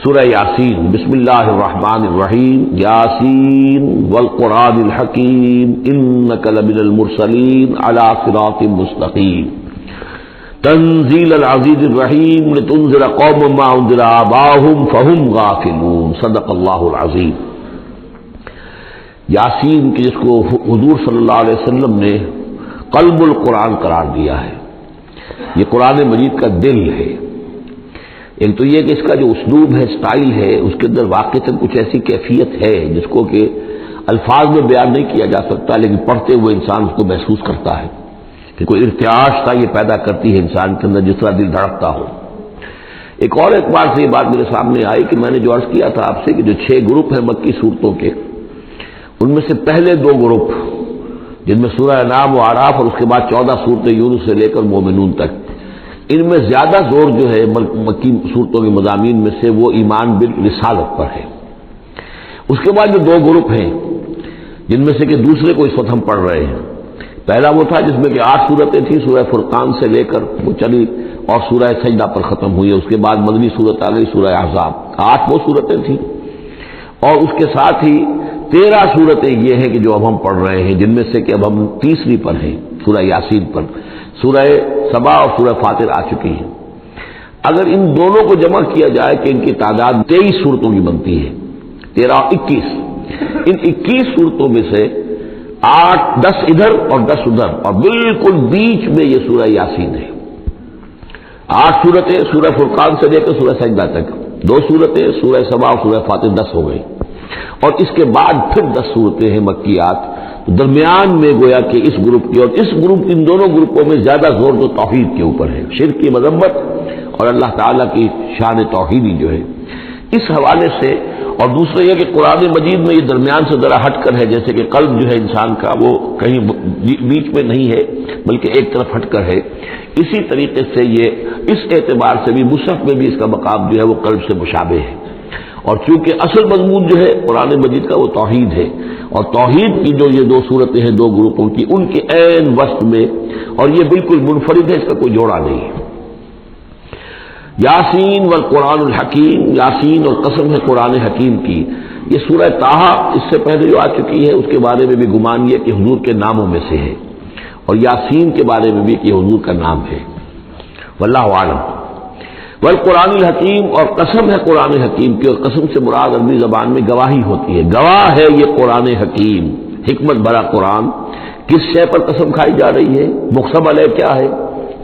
سورہ یاسین۔ بسم اللہ الرحمن الرحیم۔ یاسین والقرآن الحکیم انک لمن المرسلین علی صراط مستقیم تنزیل العزیز الرحیم لتنذر قوما ما انذر آباؤہم فہم غافلون۔ صدق اللہ العظیم۔ یاسین کی جس کو حضور صلی اللہ علیہ وسلم نے قلب القرآن قرار دیا ہے، یہ قرآن مجید کا دل ہے۔ ایک تو یہ کہ اس کا جو اسلوب ہے، سٹائل ہے، اس کے اندر واقعتاً کچھ ایسی کیفیت ہے جس کو کہ الفاظ میں بیان نہیں کیا جا سکتا، لیکن پڑھتے ہوئے انسان اس کو محسوس کرتا ہے کہ کوئی ارتعاش سا یہ پیدا کرتی ہے انسان کے اندر، جس طرح دل دھڑکتا ہو۔ ایک اور اعتبار سے یہ بات میرے سامنے آئی کہ میں نے جو عرض کیا تھا آپ سے کہ جو 6 گروپ ہیں مکی صورتوں کے، ان میں سے پہلے 2 گروپ جن میں سورہ انعام و اعراف اور اس کے بعد 14 صورتیں یونس سے لے کر مومنون تک، ان میں زیادہ زور جو ہے مکی صورتوں کے مضامین میں سے وہ ایمان بالرسالت پر ہے۔ اس کے بعد جو 2 گروپ ہیں جن میں سے کہ دوسرے کو اس وقت ہم پڑھ رہے ہیں، پہلا وہ تھا جس میں کہ 8 صورتیں تھیں، سورہ فرقان سے لے کر وہ چلی اور سورہ سجدہ پر ختم ہوئی، اس کے بعد مدنی صورت آ گئی سورہ احزاب، 8 وہ صورتیں تھیں، اور اس کے ساتھ ہی 13 صورتیں یہ ہیں کہ جو اب ہم پڑھ رہے ہیں، جن میں سے کہ اب ہم تیسری پر ہیں، سورہ یاسین پر۔ سورہ سبا اور سورہ فاطر آ چکی ہیں۔ اگر ان دونوں کو جمع کیا جائے کہ ان کی تعداد 23 صورتوں کی بنتی ہے، 13 اور 21، ان 21 صورتوں میں سے 10 ادھر اور 10 ادھر، اور بالکل بیچ میں یہ سورہ یاسین ہے۔ 8 صورتیں سورہ فرقان سے لے کر سورہ سجدہ تک، 2 صورتیں سورہ سبا اور سورہ فاطر، 10 ہو گئی، اور اس کے بعد پھر 10 صورتیں ہیں مکیات۔ درمیان میں گویا کہ اس گروپ کی اور اس گروپ، ان دونوں گروپوں میں زیادہ زور تو توحید کے اوپر ہے، شرک کی مذمت اور اللہ تعالیٰ کی شان توحیدی جو ہے، اس حوالے سے۔ اور دوسرا یہ کہ قرآن مجید میں یہ درمیان سے ذرا ہٹ کر ہے، جیسے کہ قلب جو ہے انسان کا وہ کہیں بیچ میں نہیں ہے بلکہ ایک طرف ہٹ کر ہے، اسی طریقے سے یہ اس اعتبار سے بھی مصحف میں بھی اس کا مقام جو ہے وہ قلب سے مشابہ ہے۔ اور چونکہ اصل مضمون جو ہے قرآن مجید کا وہ توحید ہے، اور توحید کی جو یہ 2 صورتیں ہیں 2 گروپوں کی، ان کے عین وسط میں، اور یہ بالکل منفرد ہے، اس کا کوئی جوڑا نہیں ہے۔ یاسین والقرآن الحکیم، یاسین اور قسم ہے قرآن حکیم کی۔ یہ سورہ طٰہٰ اس سے پہلے جو آ چکی ہے، اس کے بارے میں بھی گمان یہ کہ حضور کے ناموں میں سے ہے، اور یاسین کے بارے میں بھی کہ حضور کا نام ہے، واللہ اعلم۔ والقرآن الحکیم، اور قسم ہے قرآن حکیم کی، اور قسم سے مراد عربی زبان میں گواہی ہوتی ہے، گواہ ہے یہ قرآن حکیم، حکمت بھرا قرآن۔ کس شے پر قسم کھائی جا رہی ہے؟ مقسم علیہ کیا ہے؟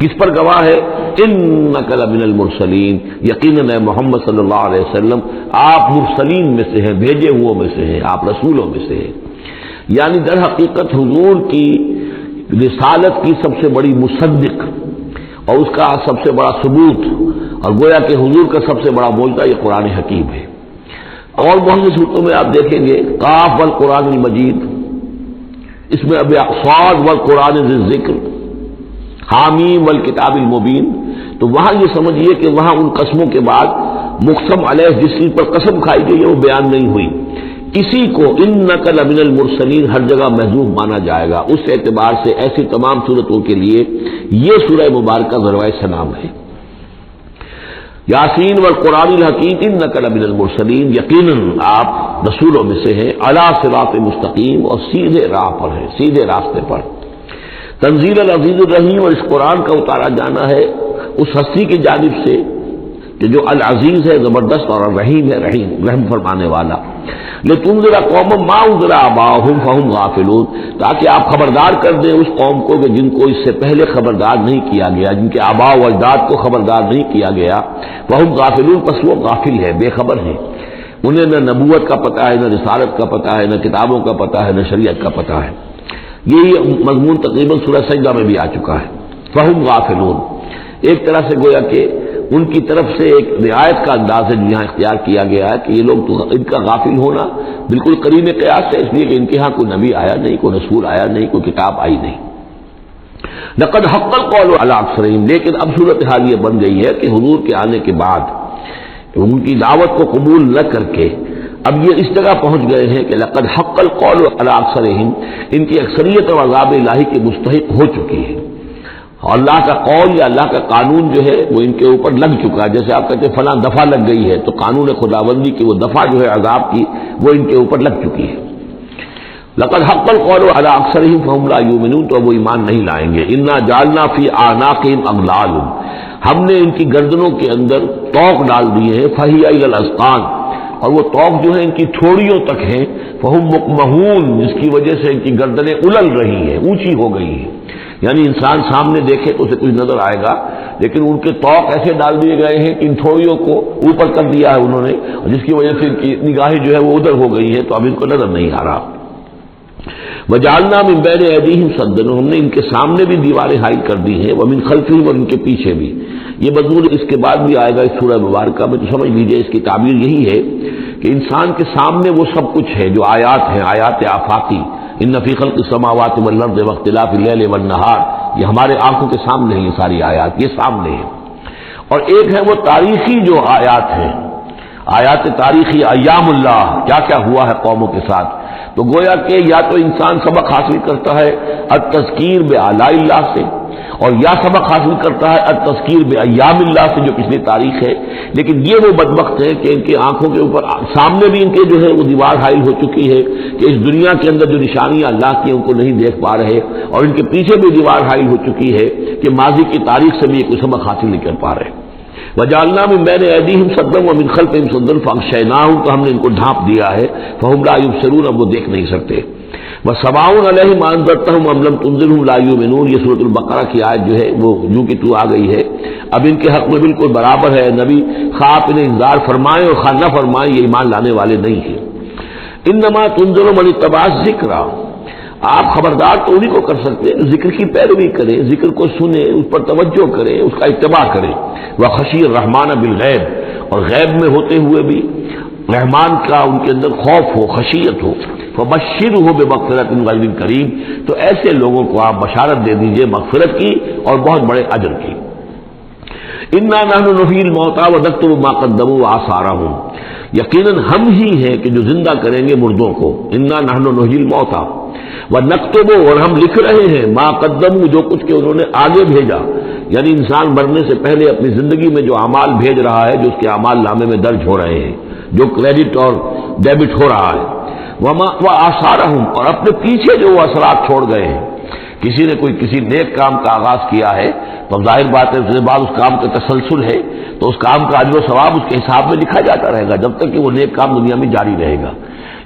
کس پر گواہ ہے؟ انک لمن المرسلین، یقیناً اے محمد صلی اللہ علیہ وسلم آپ مرسلین میں سے ہیں، بھیجے ہوئے میں سے ہیں، آپ رسولوں میں سے ہیں۔ یعنی در حقیقت حضور کی رسالت کی سب سے بڑی مصدق اور اس کا سب سے بڑا ثبوت، اور گویا کہ حضور کا سب سے بڑا معجزہ یہ قرآن حکیم ہے۔ اور بہت سی صورتوں میں آپ دیکھیں گے قاف والقرآن المجید، اس میں اب صاد والقرآن ذی الذکر، حامیم والکتاب المبین، تو وہاں یہ سمجھیے کہ وہاں ان قسموں کے بعد مقسم علیہ جس چیز پر قسم کھائی گئی ہے وہ بیان نہیں ہوئی، اسی کو انک لمن المرسلین ہر جگہ محذوف مانا جائے گا۔ اس اعتبار سے ایسی تمام صورتوں کے لیے یہ سورہ مبارکہ ذروۂ سلام ہے۔ یاسین والقرآن الحکیم انک لمن المرسلین، یقیناً آپ رسولوں میں سے ہیں، علی صراط مستقیم، اور سیدھے راہ پر ہیں، سیدھے راستے پر۔ تنزیل العزیز الرحیم، اور اس قرآن کا اتارا جانا ہے اس ہستی کی جانب سے کہ جو العزیز ہے، زبردست، اور الرحیم ہے، رحم فرمانے والا۔ لتنذر قوما ما انذر آباؤہم فہم غافلون، تاکہ آپ خبردار کر دیں اس قوم کو کہ جن کو اس سے پہلے خبردار نہیں کیا گیا، جن کے آباء و اجداد کو خبردار نہیں کیا گیا، فہم غافلون، پس وہ غافل ہے، بے خبر ہیں، انہیں نہ نبوت کا پتہ ہے، نہ رسالت کا پتہ ہے، نہ کتابوں کا پتہ ہے، نہ شریعت کا پتہ ہے۔ یہی مضمون تقریباً سورہ سجدہ میں بھی آ چکا ہے، فہم غافلون۔ ایک طرح سے گویا کہ ان کی طرف سے ایک رعایت کا انداز ہے جو یہاں اختیار کیا گیا ہے کہ یہ لوگ تو ان کا غافل ہونا بالکل قرین قیاس ہے، اس لیے کہ ان کے ہاں کوئی نبی آیا نہیں، کوئی رسول آیا نہیں، کوئی کتاب آئی نہیں۔ لقد حق القول علی اکثرہم، لیکن اب صورتحال یہ بن گئی ہے کہ حضور کے آنے کے بعد ان کی دعوت کو قبول نہ کر کے اب یہ اس جگہ پہنچ گئے ہیں کہ لقد حق القول علی اکثرہم، ان کی اکثریت اور عذاب الہی کے مستحق ہو چکی ہے۔ اور اللہ کا قول یا اللہ کا قانون جو ہے وہ ان کے اوپر لگ چکا ہے. جیسے آپ کہتے ہیں فلاں دفعہ لگ گئی ہے، تو قانون خداوندی کی وہ دفعہ جو ہے عذاب کی وہ ان کے اوپر لگ چکی ہے. لقد حق القول علی اکثرهم فهم لا یؤمنون، تو وہ ایمان نہیں لائیں گے. انا جعلنا فی اعناقهم اغلال، ہم نے ان کی گردنوں کے اندر طوق ڈال دیے ہیں. فہی الی الاذقان، اور وہ طوق جو ہے ان کی تھوڑیوں تک ہیں. فہم مقمحون، جس کی وجہ سے ان کی گردنیں الل رہی ہیں، اونچی ہو گئی ہیں. یعنی انسان سامنے دیکھے تو اسے کچھ نظر آئے گا، لیکن ان کے طوق ایسے ڈال دیے گئے ہیں کہ ان تھوڑیوں کو اوپر کر دیا ہے انہوں نے، جس کی وجہ سے ان کی نگاہیں جو ہے وہ ادھر ہو گئی ہیں، تو اب ان کو نظر نہیں آ رہا. وجعلنا من بین ایدیہم سدا، ہم نے ان کے سامنے بھی دیواریں حائل کر دی ہیں، ومن خلفہم، اور ان کے پیچھے بھی. یہ مضمون اس کے بعد بھی آئے گا اس سورہ مبارکہ میں، تو سمجھ لیجئے اس کی تعبیر یہی ہے کہ انسان کے سامنے وہ سب کچھ ہے جو آیات ہیں، آیات آفاقی. ان فی خلق السماوات والارض واختلاف اللیل والنہار، یہ ہمارے آنکھوں کے سامنے ہیں، یہ ساری آیات یہ سامنے ہیں. اور ایک ہے وہ تاریخی جو آیات ہیں، آیات تاریخی، ایام اللہ، کیا کیا ہوا ہے قوموں کے ساتھ. تو گویا کہ یا تو انسان سبق حاصل کرتا ہے التذکیر بآلاء اللہ سے، اور یا سبق حاصل کرتا ہے التذکیر بایام اللہ سے جو پچھلی تاریخ ہے. لیکن یہ وہ بدبخت ہے کہ ان کی آنکھوں کے اوپر سامنے بھی ان کے جو ہے وہ دیوار حائل ہو چکی ہے کہ اس دنیا کے اندر جو نشانیاں اللہ کی ان کو نہیں دیکھ پا رہے، اور ان کے پیچھے بھی دیوار حائل ہو چکی ہے کہ ماضی کی تاریخ سے بھی یہ کوئی سبق حاصل نہیں کر پا رہے. وجعلنا من بین ایدیہم سدا ومن خلفہم سدا فاغشیناہم، تو ہم نے ان کو ڈھانپ دیا ہے. فہم لا یبصرون، اب وہ دیکھ نہیں سکتے. وسواء علیہم انذرتہم ام لم تنذرہم لا یؤمنون، یہ سورۃ البقرہ کی آیت جو ہے وہ یوں کی تو آ گئی ہے. اب ان کے حق میں بالکل برابر ہے، نبی خواہ آپ انہیں انذار فرمائیں اور خواہ نہ فرمائیں، یہ ایمان لانے والے نہیں ہیں. انما تنذر من اتبع الذکر، آپ خبردار تو انہیں کو کر سکتے ہیں ذکر کی پیروی کریں، ذکر کو سنیں، اس پر توجہ کریں، اس کا اتباع کریں. وخشی الرحمن بالغیب، اور غیب میں ہوتے ہوئے بھی رحمان کا ان کے اندر خوف ہو، خشیت ہو. فبشرہ بمغفرۃ من رب کریم، تو ایسے لوگوں کو آپ بشارت دے دیجئے مغفرت کی اور بہت بڑے اجر کی. انا نحن نحیی الموتى ونکتب ما قدموا وآثارهم، یقیناً ہم ہی ہیں کہ جو زندہ کریں گے مردوں کو. انا نحن نحیی الموتى ونکتب، اور ہم لکھ رہے ہیں ما قدموا، جو کچھ کہ انہوں نے آگے بھیجا. یعنی انسان مرنے سے پہلے اپنی زندگی میں جو اعمال بھیج رہا ہے، جو اس کے اعمال نامے میں درج ہو رہے ہیں، جو کریڈٹ اور ڈیبٹ ہو رہا ہے. وآثارهم، اور اپنے پیچھے جو وہ اثرات چھوڑ گئے ہیں. کسی نے کوئی کسی نیک کام کا آغاز کیا ہے تو ظاہر بات ہے اس کے بعد اس کام کا تسلسل ہے، تو اس کام کا اجر و ثواب اس کے حساب میں لکھا جاتا رہے گا جب تک کہ وہ نیک کام دنیا میں جاری رہے گا.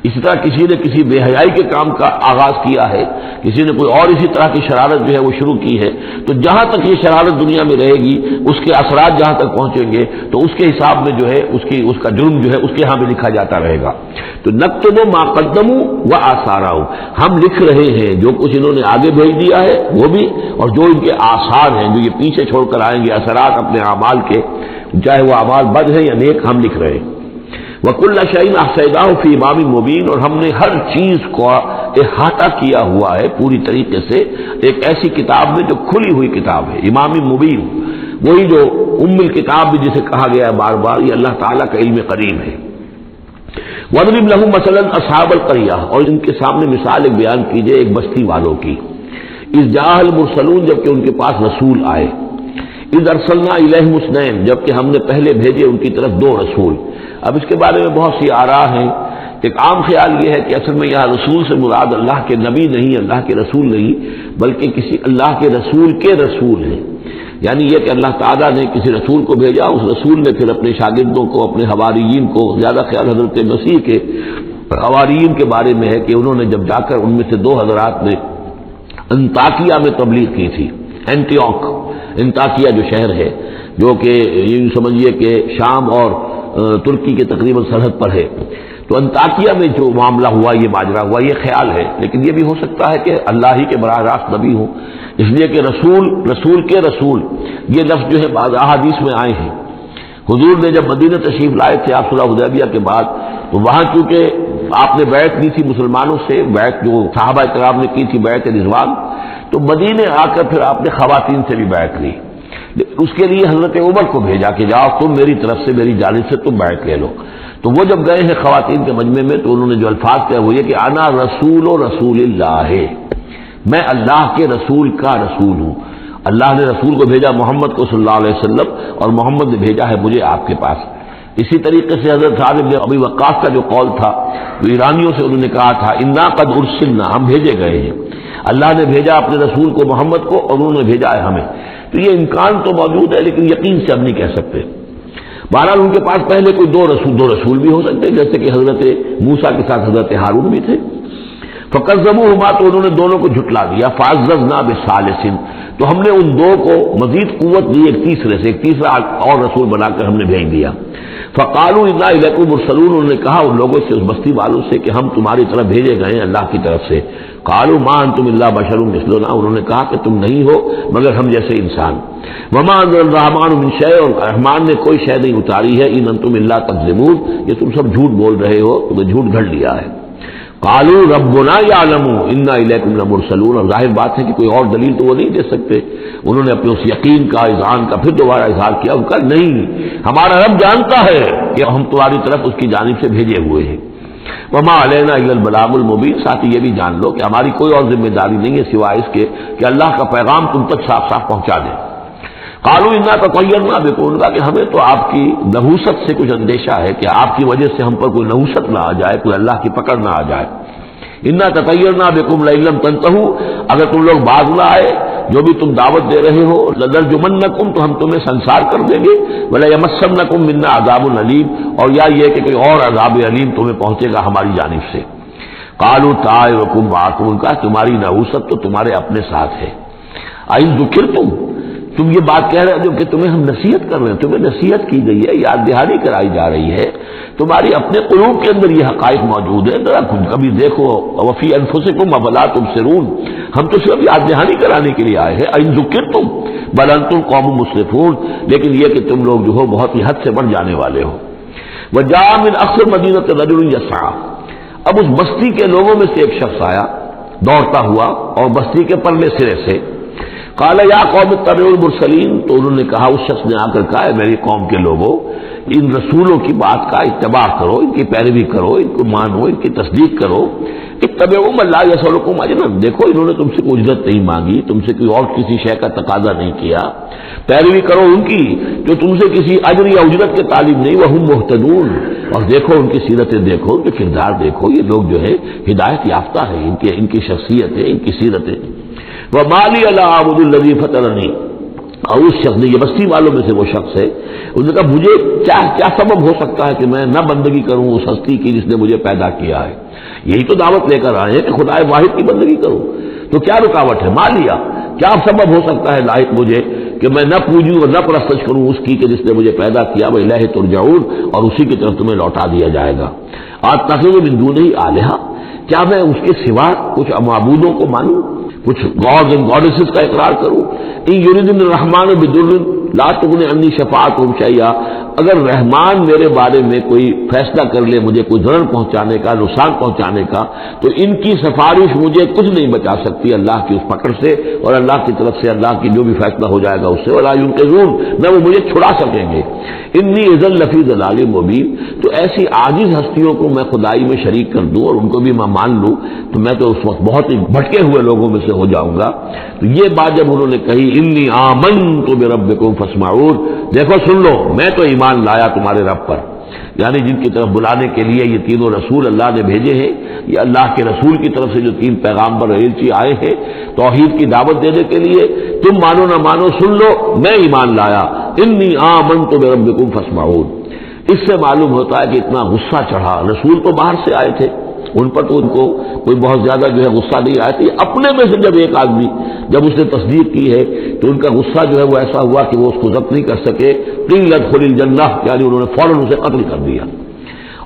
اسی طرح کسی نے کسی بے حیائی کے کام کا آغاز کیا ہے، کسی نے کوئی اور اسی طرح کی شرارت جو ہے وہ شروع کی ہے، تو جہاں تک یہ شرارت دنیا میں رہے گی اس کے اثرات جہاں تک پہنچیں گے تو اس کے حساب میں جو ہے اس کا جرم جو ہے اس کے ہاں بھی لکھا جاتا رہے گا. تو نکتب ما قدموا وآثارهم، ہم لکھ رہے ہیں جو کچھ انہوں نے آگے بھیج دیا ہے وہ بھی، اور جو ان کے آثار ہیں جو یہ پیچھے چھوڑ کر آئیں گے اثرات اپنے اعمال کے، چاہے وہ اعمال بد ہیں یا نیک، ہم لکھ رہے ہیں. وَكُلَّ شَيْءٍ أَحْصَيْنَاهُ فِي إِمَامٍ مُبِينٍ، اور ہم نے ہر چیز کو احاطہ کیا ہوا ہے پوری طریقے سے ایک ایسی کتاب میں جو کھلی ہوئی کتاب ہے. امام مبین، وہی جو ام الکتاب بھی جسے کہا گیا ہے بار بار، یہ اللہ تعالیٰ کا علم قدیم ہے. وَاضْرِبْ لَهُم مَثَلًا أَصْحَابَ الْقَرْيَةِ، اور ان کے سامنے مثال ایک بیان کیجئے ایک بستی والوں کی. اِذْ جَاءَ الْمُرْسَلُونَ، جبکہ ان کے پاس رسول آئے. اِذْ أَرْسَلْنَا إِلَيْهِمُ اثْنَيْنِ، جبکہ ہم نے پہلے بھیجے ان کی طرف دو رسول. اب اس کے بارے میں بہت سی آراء ہیں. ایک عام خیال یہ ہے کہ اصل میں یہاں رسول سے مراد اللہ کے نبی نہیں، اللہ کے رسول نہیں، بلکہ کسی اللہ کے رسول ہیں. یعنی یہ کہ اللہ تعالیٰ نے کسی رسول کو بھیجا، اس رسول نے پھر اپنے شاگردوں کو، اپنے حواریین کو، زیادہ خیال حضرت مسیح کے حواریین کے بارے میں ہے کہ انہوں نے جب جا کر ان میں سے دو حضرات نے انطاکیہ میں تبلیغ کی تھی. اینٹیوک، انطاکیہ جو شہر ہے جو کہ یوں سمجھیے کہ شام اور ترکی کے تقریباً سرحد پر ہے. تو انطاکیہ میں جو معاملہ ہوا، یہ ماجرا ہوا، یہ خیال ہے، لیکن یہ بھی ہو سکتا ہے کہ اللہ ہی کے براہ راست نبی ہوں، اس لیے کہ رسول کے رسول یہ لفظ جو ہے بعض احادیث میں آئے ہیں. حضور نے جب مدینہ تشریف لائے تھے آپ صلح حدیبیہ کے بعد، تو وہاں چونکہ آپ نے بیعت لی تھی مسلمانوں سے، بیعت جو صحابہ کرام نے کی تھی بیعت رضوان، تو مدینے آ کر پھر آپ نے خواتین سے بھی بیعت لی. اس کے لیے حضرت عمر کو بھیجا کہ جاؤ تم میری طرف سے، میری جانب سے تم بیعت لے لو. تو وہ جب گئے ہیں خواتین کے مجمع میں تو انہوں نے جو الفاظ کہا وہ یہ کہ انا رسول اللہ، میں اللہ کے رسول کا رسول ہوں. اللہ نے رسول کو بھیجا محمد کو صلی اللہ علیہ وسلم، اور محمد نے بھیجا ہے مجھے آپ کے پاس۔ اسی طریقے سے حضرت سعد بن ابی وقاص کا جو قول تھا، تو ایرانیوں سے انہوں نے کہا تھا انا قد ارسلنا، ہم بھیجے گئے ہیں، اللہ نے بھیجا اپنے رسول کو محمد کو اور انہوں نے بھیجا ہے ہمیں۔ تو یہ امکان تو موجود ہے، لیکن یقین سے ہم نہیں کہہ سکتے۔ بہرحال ان کے پاس پہلے کوئی دو رسول بھی ہو سکتے، جیسے کہ حضرت موسیٰ کے ساتھ حضرت ہارون بھی تھے۔ فکذبوہما، تو انہوں نے دونوں کو جھٹلا دیا۔ فعززنا بثالث، تو ہم نے ان دو کو مزید قوت دی ایک تیسرے سے، ایک تیسرا اور رسول بنا کر ہم نے بھیج دیا۔ فقالوا انا الیکم مرسلون، انہوں نے کہا ان لوگوں سے، اس بستی والوں سے، کہ ہم تمہاری طرف بھیجے گئے ہیں اللہ کی طرف سے۔ قالوا ما انتم الا بشر مثلنا، انہوں نے کہا کہ تم نہیں ہو مگر ہم جیسے انسان۔ وما انزل الرحمن من شیء، اور رحمان نے کوئی شے نہیں اتاری ہے۔ ان انتم الا تکذبون، یہ تم سب جھوٹ بول رہے ہو، تمہیں جھوٹ گھڑ لیا ہے۔ قالوا ربنا یعلم انا الیکم لمرسلون، اور ظاہر بات ہے کہ کوئی اور دلیل تو وہ نہیں دے سکتے۔ انہوں نے اپنے اس یقین کا، اذعان کا پھر دوبارہ اظہار کیا، ان کا نہیں، ہمارا رب جانتا ہے کہ ہم تمہاری طرف اس کی جانب سے بھیجے ہوئے ہیں۔ وما علینا الا البلاغ المبین، ساتھ ہی یہ بھی جان لو کہ ہماری کوئی اور ذمہ داری نہیں ہے سوائے اس کے کہ اللہ کا پیغام تم تک صاف صاف پہنچا دیں۔ قالوا انا تطیرنا بکم، ان کا کہ ہمیں تو آپ کی نحوست سے کچھ اندیشہ ہے کہ آپ کی وجہ سے ہم پر کوئی نحوست نہ آ جائے، کوئی اللہ کی پکڑ نہ آ جائے۔ انا تطیرنا بکم لئن لم تنتہوا، اگر تم لوگ باز نہ آئے جو بھی تم دعوت دے رہے ہو، لنرجمنکم، تو ہم تمہیں سنسار کر دیں گے، ولیمسنکم منا عذاب علیم، اور یا یہ کہ کوئی اور عذاب علیم تمہیں پہنچے گا ہماری جانب سے۔ قالوا طائرکم معکم، ان کا تمہاری نحوست تو تمہارے اپنے ساتھ ہے۔ اَإِن ذُكِرْتُمْ، تم یہ بات کہہ رہے ہو کہ تمہیں ہم نصیحت کر رہے ہیں، تمہیں نصیحت کی گئی ہے، یاد دہانی کرائی جا رہی ہے، تمہاری اپنے قلوب کے اندر یہ حقائق موجود ہے، ذرا کبھی دیکھو۔ وفی انفسکم افلا تبصرون، ہم تو صرف یاد دہانی کرانے کے لیے آئے ہیں۔ اَإِن ذُكِرْتُمْ بل انتم قوم مسرفون، لیکن یہ کہ تم لوگ جو ہو بہت ہی حد سے بڑھ جانے والے ہو۔ وجاء من اقصى المدینۃ رجل یسعى، اب اس بستی کے لوگوں میں سے ایک شخص آیا دوڑتا ہوا، اور بستی کے پرلے سرے سے۔ قال یا قوم اتبعوا المرسلین، تو انہوں نے کہا، اس شخص نے آ کر کہا، میری قوم کے لوگوں، ان رسولوں کی بات کا اتباع کرو، ان کی پیروی کرو، ان کو مانو، ان کی تصدیق کرو۔ اتبعوا من لا یسألکم اجرا، دیکھو انہوں نے تم سے کوئی اجرت نہیں مانگی، تم سے کوئی اور کسی شے کا تقاضا نہیں کیا، پیروی کرو ان کی جو تم سے کسی اجر یا اجرت کے طالب نہیں، وہم مہتدون، اور دیکھو ان کی سیرتیں، دیکھو ان کے کردار، دیکھو یہ لوگ جو ہے ہدایت یافتہ ہیں، ان کی شخصیت ہے، ان کی سیرتیں۔ وَمَا لِيَ لَا أَعْبُدُ الَّذِي فَطَرَنِي، اور اس شخص نے، یہ بستی والوں میں سے وہ شخص ہے، انہوں نے کہا مجھے کیا سبب ہو سکتا ہے کہ میں نہ بندگی کروں اس ہستی کی جس نے مجھے پیدا کیا ہے؟ یہی تو دعوت لے کر آئے ہیں کہ خدا واحد کی بندگی کروں، تو کیا رکاوٹ ہے؟ ما لیا، کیا سبب ہو سکتا ہے لائق مجھے کہ میں نہ پوجوں اور نہ پرستش کروں اس کی کہ جس نے مجھے پیدا کیا، وَإِلَيْهِ تُرْجَعُونَ، اور اسی کی طرف تمہیں لوٹا دیا جائے گا۔ أَتَّخِذُ مِن دُونِهِ آلِهَةً، کیا میں اس کے سوا کچھ معبودوں کو مانوں، کچھ گاڈز اینڈ گاڈیسز کا اقرار کروں؟ ان یریدن الرحمن بضر لا تغن عنی شفاعتهم شیئا، اگر رحمان میرے بارے میں کوئی فیصلہ کر لے مجھے کوئی ضرر پہنچانے کا، نقصان پہنچانے کا، تو ان کی سفارش مجھے کچھ نہیں بچا سکتی اللہ کی اس پکڑ سے، اور اللہ کی طرف سے اللہ کی جو بھی فیصلہ ہو جائے گا اس سے، ولا ينقذون، نہ وہ مجھے چھڑا سکیں گے۔ انی اذا لفی ضلال مبین، تو ایسی عاجز ہستیوں کو میں خدائی میں شریک کر دوں اور ان کو بھی میں مان لوں تو میں تو اس وقت بہت ہی بھٹکے ہوئے لوگوں میں سے ہو جاؤں گا۔ تو یہ بات جب انہوں نے کہی، انی آمنت بربکم فاسمعون، دیکھو سن لو، میں تو ایمان لایا تمہارے رب پر، یعنی جن کی طرف بلانے کے لیے یہ تینوں رسول اللہ نے بھیجے ہیں، یہ اللہ کے رسول کی طرف سے جو تین پیغامبر ایلچی آئے ہیں توحید کی دعوت دینے کے لیے، تم مانو نہ مانو سن لو، میں ایمان لایا۔ انی آمنت بربکم فاسمعون، اس سے معلوم ہوتا ہے کہ اتنا غصہ چڑھا، رسول تو باہر سے آئے تھے، ان پر تو ان کو کوئی بہت زیادہ جو ہے غصہ نہیں آیا تھا، اپنے میں سے جب ایک آدمی جب اس نے تصدیق کی ہے تو ان کا غصہ جو ہے وہ ایسا ہوا کہ وہ اس کو ضبط نہیں کر سکے، قیل ادخل الجنہ، یعنی انہوں نے فوراً اسے قتل کر دیا۔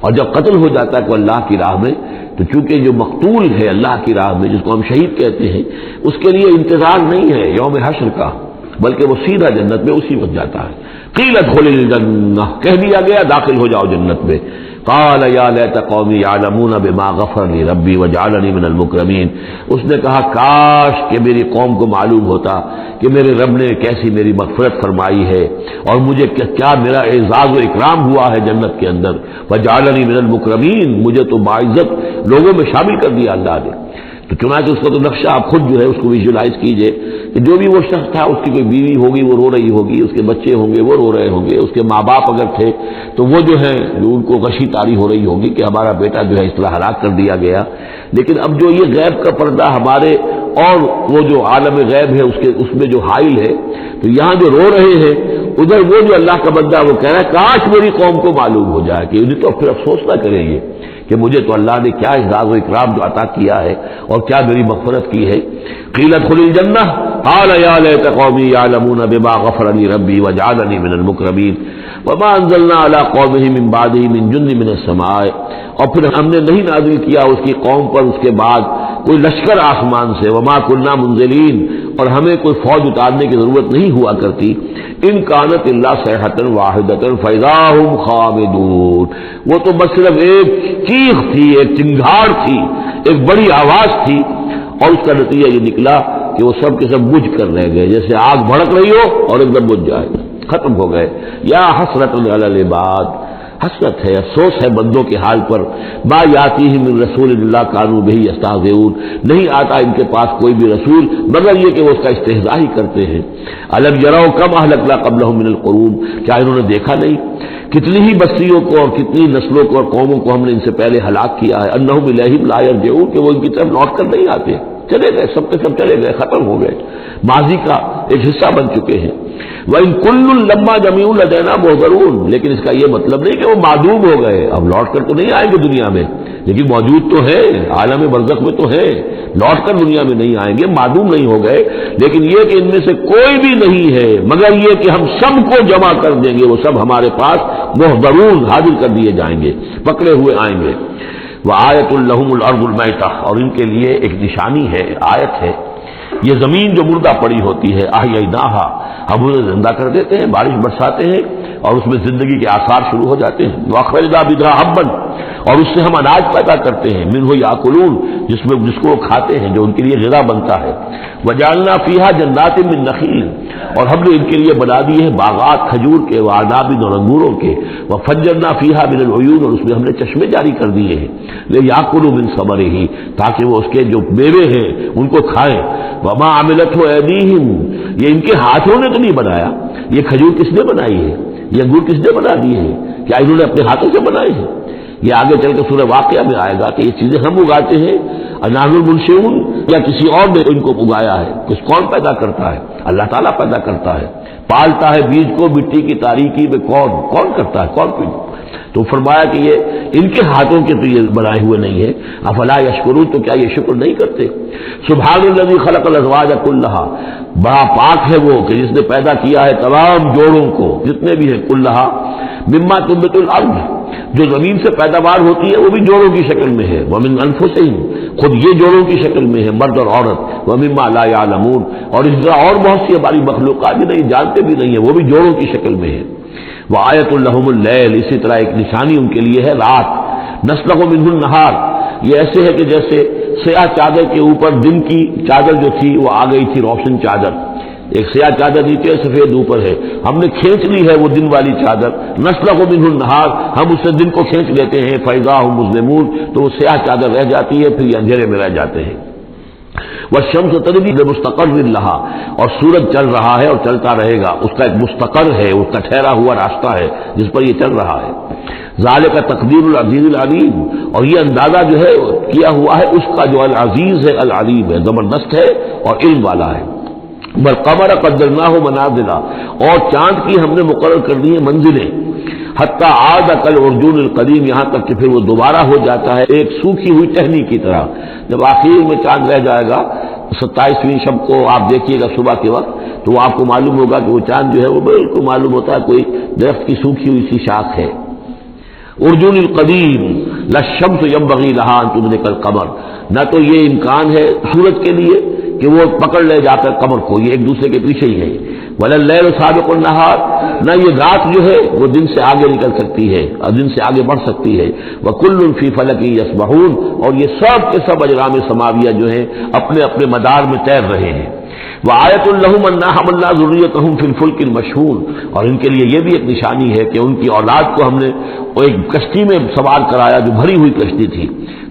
اور جب قتل ہو جاتا ہے کوئی اللہ کی راہ میں، تو چونکہ جو مقتول ہے اللہ کی راہ میں، جس کو ہم شہید کہتے ہیں، اس کے لیے انتظار نہیں ہے یوم حشر کا، بلکہ وہ سیدھا جنت میں اسی وقت جاتا ہے۔ قیل ادخل الجنہ، کہہ دیا گیا داخل ہو جاؤ جنت میں۔ قال یا لیت قومی یعلمون بما غفر لی ربی وجعلنی من المکرمین، اس نے کہا کاش کہ میری قوم کو معلوم ہوتا کہ میرے رب نے کیسی میری مغفرت فرمائی ہے اور مجھے کیا میرا اعزاز و اکرام ہوا ہے جنت کے اندر، وجعلنی من المکرمین، مجھے تو باعزت لوگوں میں شامل کر دیا اللہ نے۔ تو چنانچہ اس کا تو نقشہ آپ خود جو ہے اس کو ویژولائز کیجئے کہ جو بھی وہ شخص تھا، اس کی کوئی بیوی ہوگی وہ رو رہی ہوگی، اس کے بچے ہوں گے وہ رو رہے ہوں گے، اس کے ماں باپ اگر تھے تو وہ جو ہے جو ان کو غشی طاری ہو رہی ہوگی کہ ہمارا بیٹا جو ہے اس طرح ہلاک کر دیا گیا۔ لیکن اب جو یہ غیب کا پردہ ہمارے اور وہ جو عالم غیب ہے اس میں جو حائل ہے، تو یہاں جو رو رہے ہیں ادھر وہ جو اللہ کا بندہ وہ کہہ رہا ہے کاش میری قوم کو معلوم ہو جائے، کہ انہیں تو پھر افسوس نہ کریں یہ کہ مجھے تو اللہ نے کیا اعزاز و اکرام جو عطا کیا ہے اور کیا میری مغفرت کی ہے۔ قیل ادخل الجنہ قال یا لیت قومی یعلمون بما غفر لی ربی وجعلنی من المکرمین وما انزلنا علی قومہ من بعدہ من جند من السماء، اور پھر ہم نے نہیں نازل کیا اس کی قوم پر اس کے بعد کوئی لشکر آسمان سے، وما کنا منزلین، اور ہمیں کوئی فوج اتارنے کی ضرورت نہیں ہوا کرتی، ان کانت الا صیحۃ واحدۃ فاذا هم خامدون، وہ تو بس صرف ایک چیخ تھی، ایک چنگھاڑ تھی، ایک بڑی آواز تھی، اور اس کا نتیجہ یہ نکلا کہ وہ سب کے سب بجھ کر رہ گئے، جیسے آگ بھڑک رہی ہو اور ایک دم بجھ جائے، ختم ہو گئے۔ یا حسرۃ علی العباد، حسرت ہے، افسوس ہے بندوں کے حال پر، ما یاتیہم من رسول اللہ کانوا بہ یستہزئون، نہیں آتا ان کے پاس کوئی بھی رسول مگر یہ کہ وہ اس کا استہزاء ہی کرتے ہیں۔ الم یروا کم اہلکنا قبلہم من القرون، کیا انہوں نے دیکھا نہیں کتنی ہی بستیوں کو اور کتنی نسلوں کو اور قوموں کو ہم نے ان سے پہلے ہلاک کیا ہے، انہم الیہم لا یرجعون، کہ وہ ان کی طرف لوٹ کر نہیں آتے، چلے گئے، سب کے سب چلے گئے، ختم ہو گئے، ماضی کا ایک حصہ بن چکے ہیں۔ وَإِن كُلٌّ لَمَّا جَمِيعٌ لَدَيْنَا مُحْضَرُونَ، لیکن اس کا یہ مطلب نہیں کہ وہ معدوم ہو گئے، اب لوٹ کر تو نہیں آئیں گے دنیا میں، لیکن موجود تو ہے، عالم برزخ میں تو ہے، لوٹ کر دنیا میں نہیں آئیں گے، معدوم نہیں ہو گئے، لیکن یہ کہ ان میں سے کوئی بھی نہیں ہے مگر یہ کہ ہم سب کو جمع کر دیں گے، وہ سب ہمارے پاس محضرون حاضر کر دیے جائیں گے، پکڑے ہوئے آئیں گے۔ وآیۃ لہم الارض المیتہ، اور ان کے لیے ایک نشانی ہے، آیت ہے، یہ زمین جو مردہ پڑی ہوتی ہے، احییناہا، ہم اسے زندہ کر دیتے ہیں، بارش برساتے ہیں اور اس میں زندگی کے آثار شروع ہو جاتے ہیں۔ واخرجنا منھا حبا، اور اس سے ہم اناج پیدا کرتے ہیں، منہ یاکلون، جس کو وہ کھاتے ہیں، جو ان کے لیے غذا بنتا ہے۔ وجعلنا فیہا جنات من نخیل، اور ہم نے ان کے لیے بنا دیے ہیں باغات کھجور کے، وعناب، اور انگوروں کے، وفجرنا فیہا من العیون، اور اس میں ہم نے چشمے جاری کر دیے ہیں، لیاکلوا من ثمرہ، تاکہ وہ اس کے جو میوے ہیں ان کو کھائیں۔ وما عملتہ ایدیہم، یہ ان کے ہاتھوں نے تو نہیں بنایا، یہ کھجور کس نے بنائی ہے، یہ انگور کس نے بنا دیے ہیں، کیا انہوں نے اپنے ہاتھوں سے بنائے ہیں؟ یہ آگے چل کے سورہ واقعہ میں آئے گا کہ یہ چیزیں ہم اگاتے ہیں، انحن المنشئون، یا کسی اور نے ان کو اگایا ہے، کس کون پیدا کرتا ہے؟ اللہ تعالیٰ پیدا کرتا ہے، پالتا ہے بیج کو مٹی کی تاریکی میں، کون کرتا ہے، کون پیدا؟ تو فرمایا کہ یہ ان کے ہاتھوں کے تو یہ بنائے ہوئے نہیں ہے، افلا یشکرون، تو کیا یہ شکر نہیں کرتے؟ سبحان الذی خلق الازواج کلھا، بڑا پاک ہے وہ کہ جس نے پیدا کیا ہے تمام جوڑوں کو جتنے بھی ہیں، کلھا مما تنبت الارض، جو زمین سے پیداوار ہوتی ہے وہ بھی جوڑوں کی شکل میں ہے، ومن انفسہم، خود یہ جوڑوں کی شکل میں ہے، مرد اور عورت، ومما لا یعلمون، اور اس طرح اور بہت سی ہماری مخلوقات بھی نہیں جانتے بھی نہیں ہیں، وہ بھی جوڑوں کی شکل میں ہے۔ وآیۃ لہم اللیل، اسی طرح ایک نشانی ان کے لیے ہے رات، نسلخ منہ النہار، یہ ایسے ہے کہ جیسے سیاہ چادر کے اوپر دن کی چادر جو تھی وہ آ گئی تھی روشن چادر، ایک سیاہ چادر نیچے سفید اوپر ہے، ہم نے کھینچ لی ہے وہ دن والی چادر، نسلخ منہ النہار، ہم اس سے دن کو کھینچ لیتے ہیں، فاذا هم مظلمون، تو وہ سیاہ چادر رہ جاتی ہے، پھر یہ اندھیرے میں رہ جاتے ہیں۔ والشمس تجری لمستقر لہا، اور سورج چل رہا ہے اور چلتا رہے گا، اس کا ایک مستقر ہے، اس کا ٹھہرا ہوا راستہ ہے جس پر یہ چل رہا ہے۔ ذالک تقدیر العزیز العلیم، اور یہ اندازہ جو ہے کیا ہوا ہے اس کا جو العزیز ہے العلیم ہے، زبردست ہے اور علم والا ہے۔ والقمر قدرناہ منازل، اور چاند کی ہم نے مقرر کر دی ہیں منزلیں، حتی عاد کالعرجون القدیم، یہاں تک کہ پھر وہ دوبارہ ہو جاتا ہے ایک سوکھی ہوئی ٹہنی کی طرح۔ جب آخر میں چاند رہ جائے گا 27ویں شب کو آپ دیکھیے گا صبح کے وقت، تو وہ آپ کو معلوم ہوگا کہ وہ چاند جو ہے وہ بالکل معلوم ہوتا ہے کوئی درخت کی سوکھی ہوئی سی شاخ ہے۔ ارجون القدیم للشمس ينبغي لها ان تدرك القمر، نہ تو یہ امکان ہے سورج کے لیے کہ وہ پکڑ لے جا کر قمر کو، یہ ایک دوسرے کے پیچھے ہی ہے۔ ولا اللیل سابق النہار، نہ یہ رات جو ہے وہ دن سے آگے نکل سکتی ہے اور دن سے آگے بڑھ سکتی ہے۔ وکل فی فلک یسبحون، اور یہ سب کے سب اجرام سماویہ جو ہیں اپنے اپنے مدار میں تیر رہے ہیں۔ وآیۃ لہم انا حملنا ذریتہم فی الفلک المشحون، اور ان کے لیے یہ بھی ایک نشانی ہے کہ ان کی اولاد کو ہم نے ایک کشتی میں سوار کرایا جو بھری ہوئی کشتی تھی۔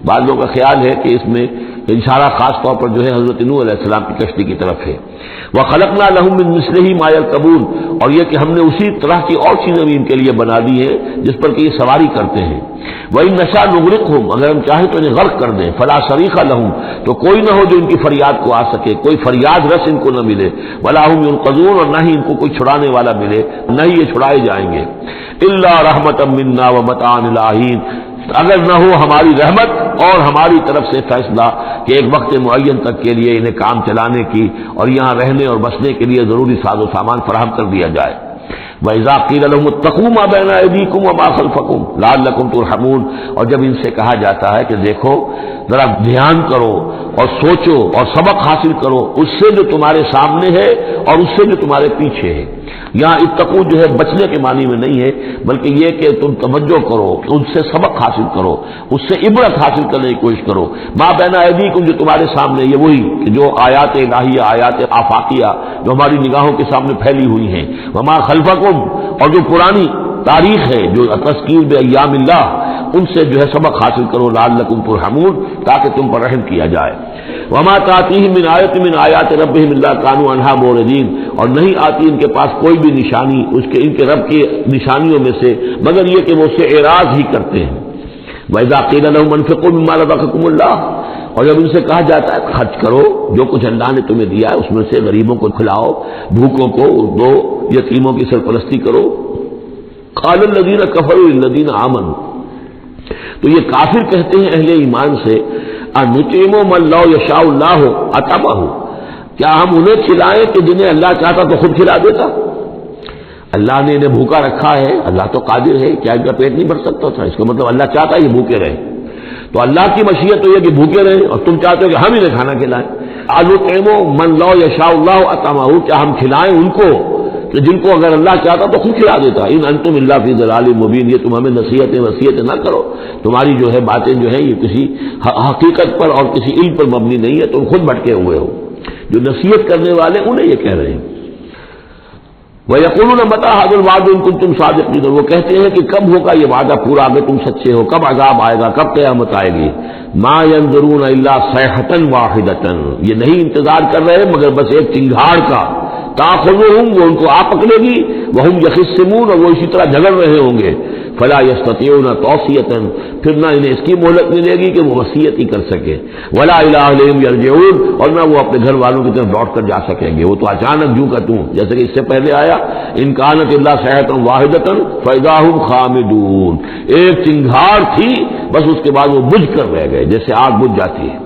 بعض لوگوں کا خیال ہے کہ اس میں اشارہ خاص طور پر جو ہے حضرت نوح علیہ السلام کی کشتی کی طرف ہے۔ وَخَلَقْنَا لَهُم مِّن مِّثْلِهِ مَا يَرْكَبُونَ، اور یہ کہ ہم نے اسی طرح کی اور چیزیں بھی ان کے لیے بنا دی ہیں جس پر کہ یہ سواری کرتے ہیں۔ وَإِن نَّشَأْ نُغْرِقْهُمْ، اگر ہم چاہیں تو انہیں غرق کر دیں، فَلَا صَرِيخَ لَهُمْ، تو کوئی نہ ہو جو ان کی فریاد کو آ سکے، کوئی فریاد رس ان کو نہ ملے، وَلَا هُمْ يُنقَذُونَ، اور نہ ہی ان کو کوئی چھڑانے والا ملے، نہ ہی یہ چھڑائے جائیں گے۔ إِلَّا رَحْمَةً مِّنَّا وَمَتَاعًا إِلَىٰ حِينٍ، اگر نہ ہو ہماری رحمت اور ہماری طرف سے فیصلہ کہ ایک وقت معین تک کے لیے انہیں کام چلانے کی اور یہاں رہنے اور بسنے کے لیے ضروری ساز و سامان فراہم کر دیا جائے۔ وَإِذَا قِيلَ لَهُمُ اتَّقُوا مَا بَيْنَ أَيْدِيكُمْ وَمَا خَلْفَكُمْ لَعَلَّكُمْ تُرْحَمُونَ، اور جب ان سے کہا جاتا ہے کہ دیکھو ذرا دھیان کرو اور سوچو اور سبق حاصل کرو اس سے جو تمہارے سامنے ہے اور اس سے جو تمہارے پیچھے ہے۔ یہاں اتقوا جو ہے بچنے کے معنی میں نہیں ہے، بلکہ یہ کہ تم توجہ کرو، ان سے سبق حاصل کرو، اس سے عبرت حاصل کرنے کی کوشش کرو۔ ما بین ایدیکم، جو تمہارے سامنے، یہ وہی کہ جو آیات الہیہ، آیات آفاقیہ جو ہماری نگاہوں کے سامنے پھیلی ہوئی ہیں، وما خلفکم، اور جو پرانی تاریخ ہے، جو تذکیر بایام اللہ، ان سے جو ہے سبق حاصل کرو، لعلکم ترحمون، تاکہ تم پر رحم کیا جائے۔ وما تاتیہم من آیۃ من آیات ربہم الا کانوا عنہا معرضین، اور نہیں آتی ان کے پاس کوئی بھی نشانی اس کے ان کے رب کی نشانیوں میں سے مگر یہ کہ وہ اس سے اعراض ہی کرتے ہیں۔ وَإِذَا قِيلَ لَهُمْ انفقوا مِمَّا رَزَقَكُمُ اللَّهُ، اور جب ان سے کہا جاتا ہے خرچ کرو جو کچھ اللہ نے تمہیں دیا ہے اس میں سے، غریبوں کو کھلاؤ، بھوکوں کو دو، یتیموں کی سرپرستی کرو۔ قال الذین کفروا للذین آمنوا، تو یہ کافر کہتے ہیں اہل ایمان سے، انطعم من لو یشاء اللہ اطعمہ، کیا ہم انہیں کھلائیں کہ جنہیں اللہ چاہتا تو خود کھلا دیتا؟ اللہ نے انہیں بھوکا رکھا ہے، اللہ تو قادر ہے، کیا ان کا پیٹ نہیں بھر سکتا تھا؟ اس کا مطلب اللہ چاہتا ہے یہ بھوکے رہیں، تو اللہ کی مشیت تو یہ کہ بھوکے رہیں اور تم چاہتے ہو کہ ہم انہیں کھانا کھلائیں۔ انطعم من لو یشاء اللہ اطعمہ، کیا ہم کھلائیں ان کو کہ جن کو اگر اللہ چاہتا تو خود کھلا دیتا؟ ان انتم الا فی ضلال مبین، یہ تم ہمیں نصیحتیں نہ کرو، تمہاری جو ہے باتیں جو ہیں یہ کسی حقیقت پر اور کسی علم پر مبنی نہیں ہے، تم خود بھٹکے ہوئے ہو۔ جو نصیحت کرنے والے انہیں یہ کہہ رہے ہیں۔ وَيَقُولُونَ مَتَىٰ هَٰذَا الْوَعْدُ إِن كُنتُمْ صَادِقِينَ، وہ کہتے ہیں کہ کب ہوگا یہ وعدہ پورا اگر تم سچے ہو، کب عذاب آئے گا، کب قیامت آئے گی۔ مَا يَنظُرُونَ إِلَّا صَيْحَةً وَاحِدَةً، یہ نہیں انتظار کر رہے مگر بس ایک چنگھاڑ کا، تَأْخُذُهُمْ، وہ ان کو آ پکڑے گی، وَهُمْ يَخِصِّمُونَ، اور وہ اسی طرح جھگڑ رہے ہوں گے، فَلَا يَسْتَطِيعُونَ تَوْصِيَةً، پھر نہ انہیں اس کی مہلت ملے گی کہ وہ وصیت ہی کر سکے، وَلَا إِلَىٰ أَهْلِهِمْ يَرْجِعُونَ، اور نہ وہ اپنے گھر والوں کی طرف لوٹ کر جا سکیں گے، وہ تو اچانک جو کا توں، جیسے کہ اس سے پہلے آیا ان کانت الا صیحۃ واحدۃ فاذا هم خامدون، ایک چنگھاڑ تھی بس اس کے بعد وہ بجھ کر رہ گئے جیسے آگ بجھ جاتی ہے۔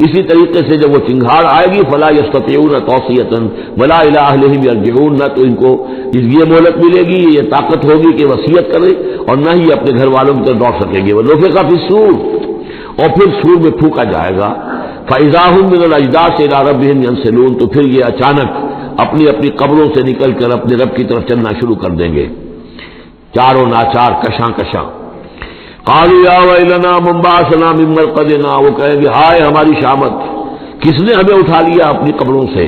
اسی طریقے سے جب وہ چنگھاڑ آئے گی فلا یستطیعون توصیۃ ولا الی اہلہم یرجعون، نہ تو ان کو یہ مہلت ملے گی، یہ طاقت ہوگی کہ وصیت کرے، اور نہ ہی اپنے گھر والوں کی طرف لوٹ سکیں گے۔ ونفخ فی الصور، اور پھر سور میں پھونکا جائے گا، فاذا هم من الاجداث الى ربهم ينسلون، تو پھر یہ اچانک اپنی اپنی قبروں سے نکل کر اپنے رب کی طرف چلنا شروع کر دیں گے، چاروں ناچار کشاں کشاں۔ قالوا یا ویلنا من بعثنا من مرقدنا، وہ کہیں گے ہائے ہماری شامت، کس نے ہمیں اٹھا لیا اپنی قبروں سے۔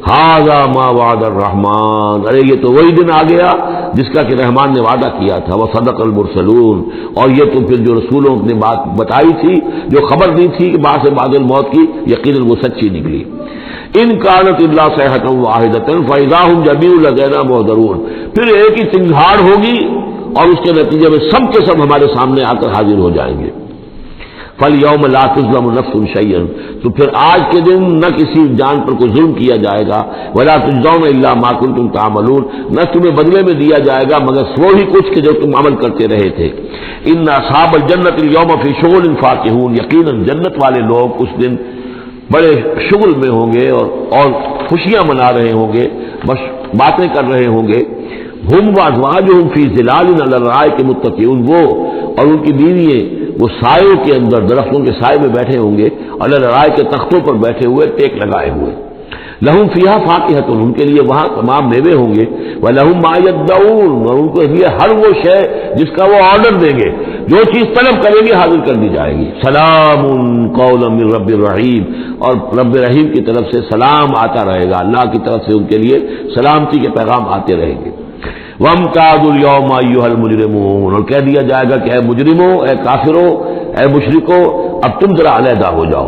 ھذا ما وعد الرحمن، ارے یہ تو وہی دن آ گیا جس کا کہ رحمان نے وعدہ کیا تھا، وصدق المرسلون، اور یہ تو پھر جو رسولوں نے بات بتائی تھی، جو خبر دی تھی کہ بعد سے بعد الموت کی، یقیناً وہ سچی نکلی۔ ان کانت الا صیحۃ واحدۃ فاذا هم جميع لدینا محضرون، پھر ایک ہی چنگھاڑ ہوگی اور اس کے نتیجے میں سب کے سب ہمارے سامنے آ کر حاضر ہو جائیں گے۔ فَالْيَوْمَ لَا تُظْلَمُ نَفْسٌ شَيْئًا، تو پھر آج کے دن نہ کسی جان پر کوئی ظلم کیا جائے گا، وَلَا تُجْزَوْنَ إِلَّا مَا كُنتُمْ تَعْمَلُونَ، نہ تمہیں بدلے میں دیا جائے گا مگر وہی کچھ کہ جو تم عمل کرتے رہے تھے۔ إِنَّ أَصْحَابَ الْجَنَّةِ الْيَوْمَ فِي شُغُلٍ فَاكِهُونَ، یقیناً جنت والے لوگ اس دن بڑے شغل میں ہوں گے اور خوشیاں منا رہے ہوں گے، بس باتیں کر رہے ہوں گے۔ ہم وازواجہم فی ظلال علی الارائک متکئون، وہ اور ان کی بیوییں وہ سایوں کے اندر، درختوں کے سائے میں بیٹھے ہوں گے، علی الارائک کے تختوں پر بیٹھے ہوئے، ٹیک لگائے ہوئے۔ لہم فیہا فاکہۃ، ان کے لیے وہاں تمام میوے ہوں گے، ولہم ما یدعون، اور ان کو لیے ہر وہ شے جس کا وہ آرڈر دیں گے، جو چیز طلب کریں گے حاضر کر دی جائے گی۔ سلام قولا من رب الرحیم، اور رب رحیم کی طرف سے سلام آتا رہے گا، اللہ کی طرف سے ان کے لیے سلامتی کے پیغام آتے رہیں گے۔ وَامْتَازُوا الْيَوْمَ أَيُّهَا الْمُجْرِمُونَ، اور کہہ دیا جائے گا کہ اے مجرموں، اے کافروں، اے مشرکوں، اب تم ذرا علیحدہ ہو جاؤ،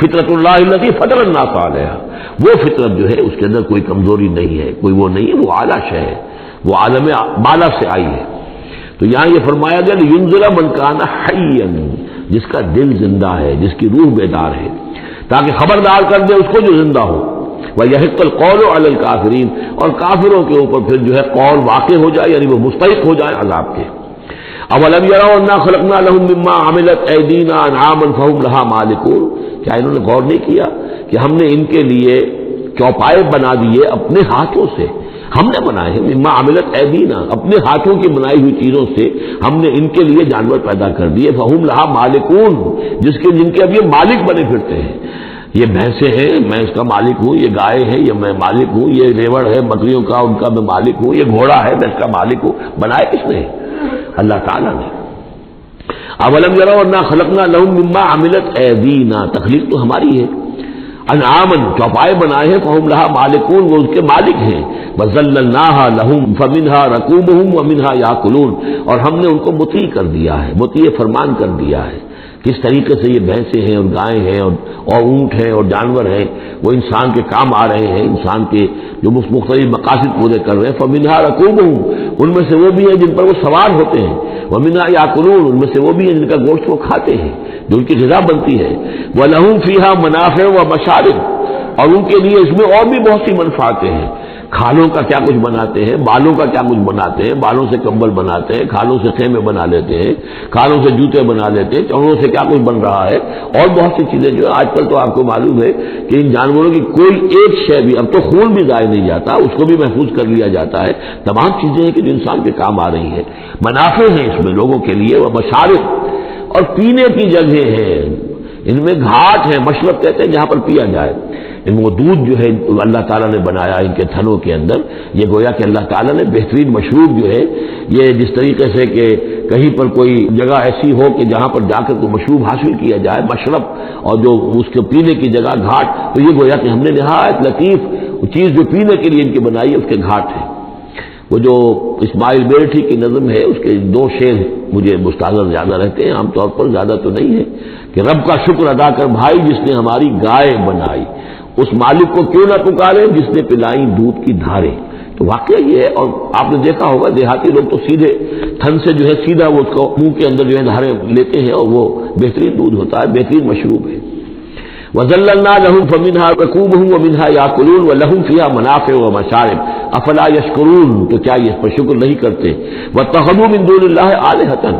فطرت اللہ التی فطر الناس علیہا، وہ فطرت جو ہے اس کے اندر کوئی کمزوری نہیں ہے، کوئی وہ نہیں ہے، وہ اعلیٰ شے ہے، وہ عالم بالا سے آئی ہے۔ تو یہاں یہ فرمایا گیا لینذر من کان حیا، جس کا دل زندہ ہے، جس کی روح بیدار ہے، تاکہ خبردار کر دے اس کو جو زندہ ہو، وَيَحِقَّ الْقَوْلُ عَلَى الْكَافِرِينَ، اور کافروں کے اوپر پھر جو ہے قول واقع ہو جائے، یعنی وہ مستحق ہو جائے عذاب کے۔ اولم یروا انا خلقنا لهم مما عملت ایدینا انعاما فهم لها مالکون، کیا انہوں نے غور نہیں کیا کہ ہم نے ان کے لیے چوپائے بنا دیے اپنے ہاتھوں سے، ہم نے بنائے ہیں، مما عملت ایدینا، اپنے ہاتھوں کی بنائی ہوئی چیزوں سے ہم نے ان کے لیے جانور پیدا کر دیے، فهم لها مالکون، جن کے اب یہ مالک بنے پھرتے ہیں۔ یہ بھینسیں ہیں، میں اس کا مالک ہوں، یہ گائے ہے، یہ میں مالک ہوں، یہ ریوڑ ہے بکریوں کا، ان کا میں مالک ہوں، یہ گھوڑا ہے، میں اس کا مالک ہوں۔ بنائے کس نے؟ اللہ تعالیٰ نے۔ اولم یروا انا خلقنا لهم مما عملت ایدینا، تخلیق تو ہماری ہے، انعامن، چوپائے بنائے ہیں، فہم لہا مالکون، وہ اس کے مالک ہیں، وذللناها لهم فمنها ركوبهم ومنها ياكلون، اور ہم نے ان کو مطیع کر دیا ہے، مطیع فرمان کر دیا ہے۔ کس طریقے سے یہ بھینسیں ہیں اور گائیں ہیں اور اونٹ ہیں اور جانور ہیں، وہ انسان کے کام آ رہے ہیں، انسان کے جو مختلف مقاصد پورے کر رہے ہیں۔ فمنها ركوبهم، ان میں سے وہ بھی ہیں جن پر وہ سوار ہوتے ہیں، ومنها ياكلون، ان میں سے وہ بھی ہیں جن کا گوشت وہ کھاتے ہیں، جو ان کی غذا بنتی ہے۔ وَلَهُمْ فِيهَا مَنَافِعُ وَمَشَارِبُ، اور ان کے لیے اس میں اور بھی بہت سی منفعتیں ہیں، کھالوں کا کیا کچھ بناتے ہیں، بالوں کا کیا کچھ بناتے ہیں، بالوں سے کمبل بناتے ہیں، کھالوں سے خیمے بنا لیتے ہیں، کھالوں سے جوتے بنا لیتے ہیں، چڑوں سے کیا کچھ بن رہا ہے، اور بہت سی چیزیں جو آج کل تو آپ کو معلوم ہے کہ ان جانوروں کی کوئی ایک شے بھی، اب تو خون بھی ضائع نہیں جاتا، اس کو بھی محفوظ کر لیا جاتا ہے، تمام چیزیں ہیں کہ جو انسان کے کام آ رہی ہیں، منافع ہیں اس میں لوگوں کے لیے، وہ مشارب، اور پینے کی جگہیں ہیں، ان میں گھاٹ ہیں، مشرب کہتے ہیں جہاں پر پیا جائے، ان وہ دودھ جو ہے اللہ تعالیٰ نے بنایا ان کے تھنوں کے اندر، یہ گویا کہ اللہ تعالیٰ نے بہترین مشروب جو ہے، یہ جس طریقے سے کہ کہیں پر کوئی جگہ ایسی ہو کہ جہاں پر جا کر کوئی مشروب حاصل کیا جائے، مشرب، اور جو اس کے پینے کی جگہ گھاٹ، تو یہ گویا کہ ہم نے نہایت لطیف چیز جو پینے کے لیے ان کی بنائی ہے، اس کے گھاٹ ہے۔ وہ جو اسماعیل بیرٹھی کی نظم ہے، اس کے دو شعر مجھے مستحضر زیادہ رہتے ہیں، عام طور پر زیادہ تو نہیں ہے، کہ رب کا شکر ادا کر بھائی جس نے ہماری گائے بنائی، اس مالک کو کیوں نہ پکارے جس نے پلائی دودھ کی دھاریں۔ تو واقعہ یہ ہے، اور آپ نے دیکھا ہوگا دیہاتی لوگ تو سیدھے تھن سے جو ہے سیدھا وہ اس کو منہ کے اندر جو ہے دھاریں لیتے ہیں، اور وہ بہترین دودھ ہوتا ہے، بہترین مشروب ہے۔ وَذَلَّلْنَا لَهُمْ فَمِنْهَا رَكُوبُهُمْ وَمِنْهَا يَأْكُلُونَ وَلَهُمْ فِيهَا مَنَافِعُ وَمَشَارِبُ أَفَلَا يَشْكُرُونَ، تو کیا یہ اس پر شکر نہیں کرتے؟ وَاتَّخَذُوا مِن دُونِ اللَّهِ آلِهَةً،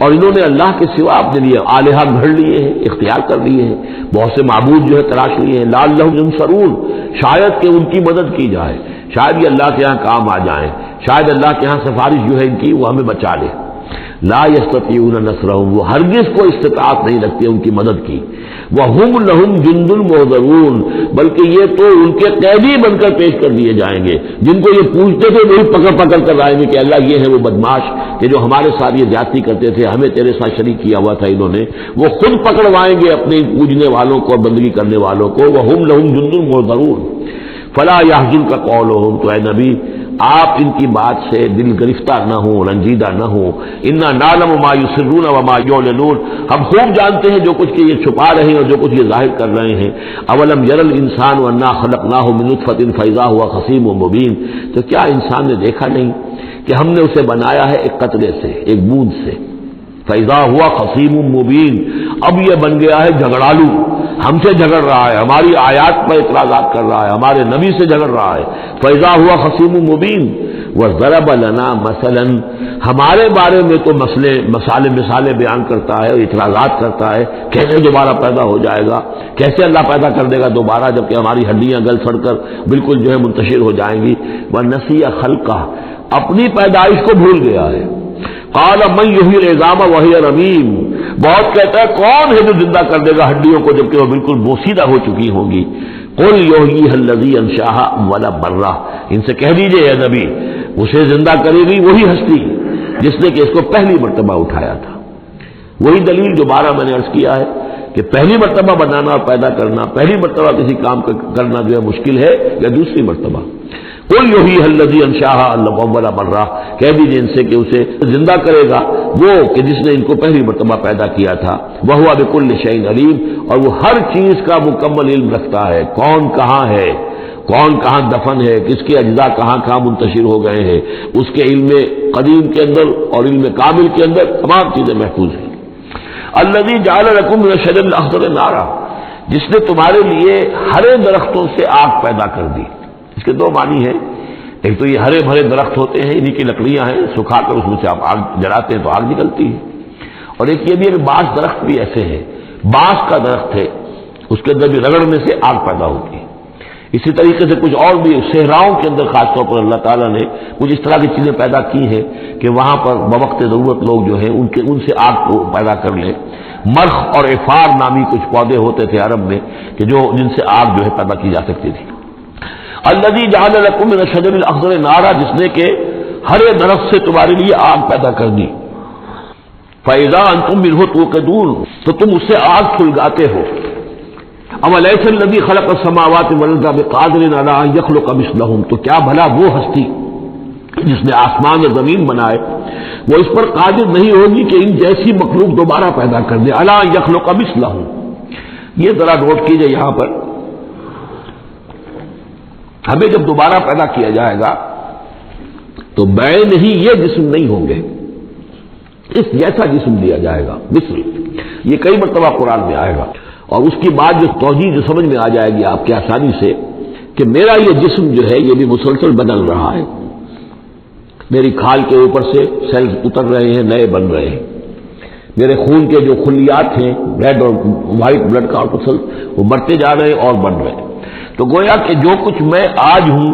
اور انہوں نے اللہ کے سوا اپنے لیے آلہہ گھڑ لیے ہیں، اختیار کر لیے ہیں، بہت سے معبود جو ہے تلاش لیے ہیں، لَعَلَّهُمْ يَنصَرُونَ، شاید کہ ان کی مدد کی جائے، شاید یہ اللہ کے یہاں کام آ جائیں، شاید اللہ کے یہاں سفارش جو ہے ان کی وہ ہمیں بچا لے۔ لا یستطیعون نصرہم، وہ ہرگز کو استطاعت نہیں رکھتے ان کی مدد کی، وہم لہم جند محضرون، بلکہ یہ تو ان کے قیدی بن کر پیش کر دیے جائیں گے، جن کو یہ پوچھتے تھے وہی پکڑ پکڑ کر لائیں گے کہ اللہ یہ ہے وہ بدماش کہ جو ہمارے ساتھ یہ زیادتی کرتے تھے، ہمیں تیرے ساتھ شریک کیا ہوا تھا انہوں نے، وہ خود پکڑوائیں گے اپنے پوجنے والوں کو اور بندگی کرنے والوں کو، وہم لہم جند محضرون فلا یحزنک قولہم، تو اے نبی آپ ان کی بات سے دل گرفتار نہ ہوں، رنجیدہ نہ ہوں، انا نعلم ما یسرون وما یعلنون، ہم خوب جانتے ہیں جو کچھ کہ یہ چھپا رہے ہیں اور جو کچھ یہ ظاہر کر رہے ہیں۔ اولم یر الانسان انا خلقناہ من نطفۃ فاذا هو خصیم مبین، تو کیا انسان نے دیکھا نہیں کہ ہم نے اسے بنایا ہے ایک قطرے سے، ایک بوند سے، فاذا هو خصیم مبین، اب یہ بن گیا ہے جھگڑالو، ہم سے جھگڑ رہا ہے، ہماری آیات پر اعتراضات کر رہا ہے، ہمارے نبی سے جھگڑ رہا ہے، فاذا هو خصیم مبین وضرب لنا مثلا، ہمارے بارے میں تو مثالیں بیان کرتا ہے اور اعتراضات کرتا ہے، کیسے دوبارہ پیدا ہو جائے گا، کیسے اللہ پیدا کر دے گا دوبارہ جبکہ ہماری ہڈیاں گل سڑ کر بالکل جو ہے منتشر ہو جائیں گی، ونسی خلقہ، اپنی پیدائش کو بھول گیا ہے، قال من یحیی العظام وہی رمیم، بہت کہتا ہے کون ہے جو زندہ کر دے گا ہڈیوں کو جبکہ وہ بالکل بوسیدہ ہو چکی ہوں گی، قل یحییھا الذی انشاھا اول مرہ، ان سے کہہ دیجئے اے نبی اسے زندہ کرے گی وہی ہستی جس نے کہ اس کو پہلی مرتبہ اٹھایا تھا۔ وہی دلیل جو بارہ میں نے عرض کیا ہے کہ پہلی مرتبہ بنانا اور پیدا کرنا، پہلی مرتبہ کسی کام کرنا جو ہے مشکل ہے یا دوسری مرتبہ، قل یحییھا الذی انشأھا اول مرہ، کہہ دیجیے ان سے کہ اسے زندہ کرے گا وہ کہ جس نے ان کو پہلی مرتبہ پیدا کیا تھا، وہو بکل شیء علیم، اور وہ ہر چیز کا مکمل علم رکھتا ہے، کون کہاں ہے، کون کہاں دفن ہے، کس کے اجزاء کہاں کہاں منتشر ہو گئے ہیں، اس کے علم قدیم کے اندر اور علم کامل کے اندر تمام چیزیں محفوظ ہیں۔ الذی جعل لکم من الشجر الاخضر نارا، جس نے تمہارے لیے ہرے درختوں سے آگ پیدا کر دی۔ اس کے دو معنی ہیں، ایک تو یہ ہرے بھرے درخت ہوتے ہیں، انہی کی لکڑیاں ہیں، سکھا کر اس میں سے آپ آگ جلاتے ہیں تو آگ نکلتی ہے، اور ایک یہ بھی ہے کہ بعض درخت بھی ایسے ہیں، بانس کا درخت ہے، اس کے اندر بھی رگڑنے سے آگ پیدا ہوتی ہے۔ اسی طریقے سے کچھ اور بھی صحراؤں کے اندر خاص طور پر اللہ تعالیٰ نے کچھ اس طرح کی چیزیں پیدا کی ہیں کہ وہاں پر بوقت ضرورت لوگ جو ہیں ان سے آگ کو پیدا کر لیں۔ مرخ اور افار نامی کچھ پودے ہوتے تھے عرب میں کہ جن سے آگ جو ہے پیدا کی جا سکتی تھی۔ الذی جعل لکم من الشجر الاخضر نارا، جس نے کہ ہرے درخت سے تمہارے لیے آگ پیدا کر دی، فاذا انتم منہ توقدون، تو تم اس سے آگ سلگاتے ہو۔ اولیس الذی خلق السماوات والارض بقادر علی ان یخلق مثلہم، تو کیا بھلا وہ ہستی جس نے آسمان اور زمین بنائے وہ اس پر قادر نہیں ہوگی کہ ان جیسی مخلوق دوبارہ پیدا کر دے، علی ان یخلق مثلہم۔ یہ ذرا نوٹ کیجئے، یہاں پر ہمیں جب دوبارہ پیدا کیا جائے گا تو بین ہی یہ جسم نہیں ہوں گے، اس جیسا جسم دیا جائے گا، مثل، یہ کئی مرتبہ قرآن میں آئے گا، اور اس کی بعد جو توجیہ جو سمجھ میں آ جائے گی آپ کے آسانی سے کہ میرا یہ جسم جو ہے یہ بھی مسلسل بدل رہا ہے، میری کھال کے اوپر سے سیلز اتر رہے ہیں، نئے بن رہے ہیں، میرے خون کے جو خلیات ہیں ریڈ اور وائٹ بلڈ کارپسل وہ مرتے جا رہے ہیں اور بن رہے ہیں۔ تو گویا کہ جو کچھ میں آج ہوں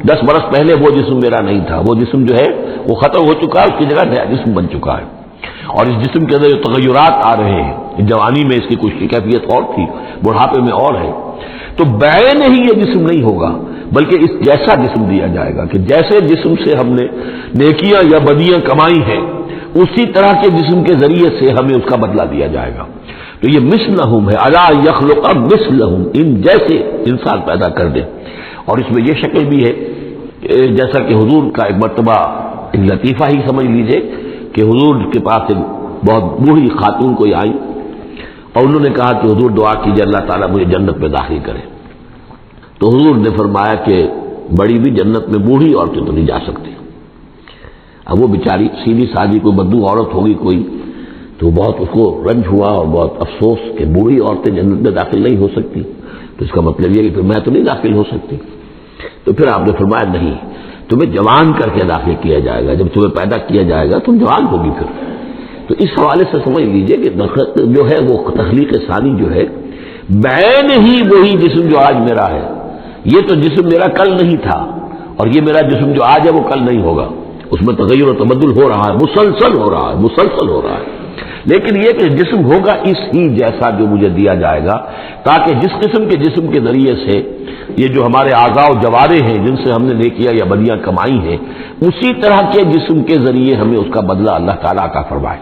10 برس پہلے وہ جسم میرا نہیں تھا، وہ جسم جو ہے وہ ختم ہو چکا ہے، اس کی جگہ نیا جسم بن چکا ہے، اور اس جسم کے اندر جو تغیرات آ رہے ہیں، جوانی میں اس کی کچھ کیفیت اور تھی، بڑھاپے میں اور ہے، تو بعین ہی یہ جسم نہیں ہوگا بلکہ اس جیسا جسم دیا جائے گا کہ جیسے جسم سے ہم نے نیکیاں یا بدیاں کمائی ہیں اسی طرح کے جسم کے ذریعے سے ہمیں اس کا بدلہ دیا جائے گا۔ تو یہ مثلہم ہے، الا یخلق مثلہم، ان جیسے انسان پیدا کر دے۔ اور اس میں یہ شکل بھی ہے جیسا کہ حضور کا ایک مرتبہ ایک لطیفہ ہی سمجھ لیجئے کہ حضور کے پاس ایک بہت بوڑھی خاتون کوئی آئی اور انہوں نے کہا کہ حضور دعا کیجیے اللہ تعالیٰ مجھے جنت میں داخل کرے۔ تو حضور نے فرمایا کہ بڑی بھی جنت میں بوڑھی عورتیں تو نہیں جا سکتی۔ اب وہ بیچاری سیدھی سادھی کوئی بدو عورت ہوگی کوئی، تو بہت اس کو رنج ہوا اور بہت افسوس کہ بوڑھی عورتیں جنت میں داخل نہیں ہو سکتی، تو اس کا مطلب یہ کہ پھر میں تو نہیں داخل ہو سکتی۔ تو پھر آپ نے فرمایا نہیں، تمہیں جوان کر کے داخل کیا جائے گا، جب تمہیں پیدا کیا جائے گا تم جوان ہوگی پھر۔ تو اس حوالے سے سمجھ لیجئے کہ جو ہے وہ تخلیق ثانی جو ہے بعین ہی وہی جسم جو آج میرا ہے، یہ تو جسم میرا کل نہیں تھا، اور یہ میرا جسم جو آج ہے وہ کل نہیں ہوگا، اس میں تغیر و تبدل ہو رہا ہے، مسلسل ہو رہا ہے، مسلسل ہو رہا ہے، لیکن یہ کہ جسم ہوگا اس ہی جیسا جو مجھے دیا جائے گا، تاکہ جس قسم کے جسم کے ذریعے سے یہ جو ہمارے اعضاء و جوارح ہیں جن سے ہم نے نیکیاں یا بدیاں کمائی ہیں اسی طرح کے جسم کے ذریعے ہمیں اس کا بدلہ اللہ تعالیٰ عطا فرمائے۔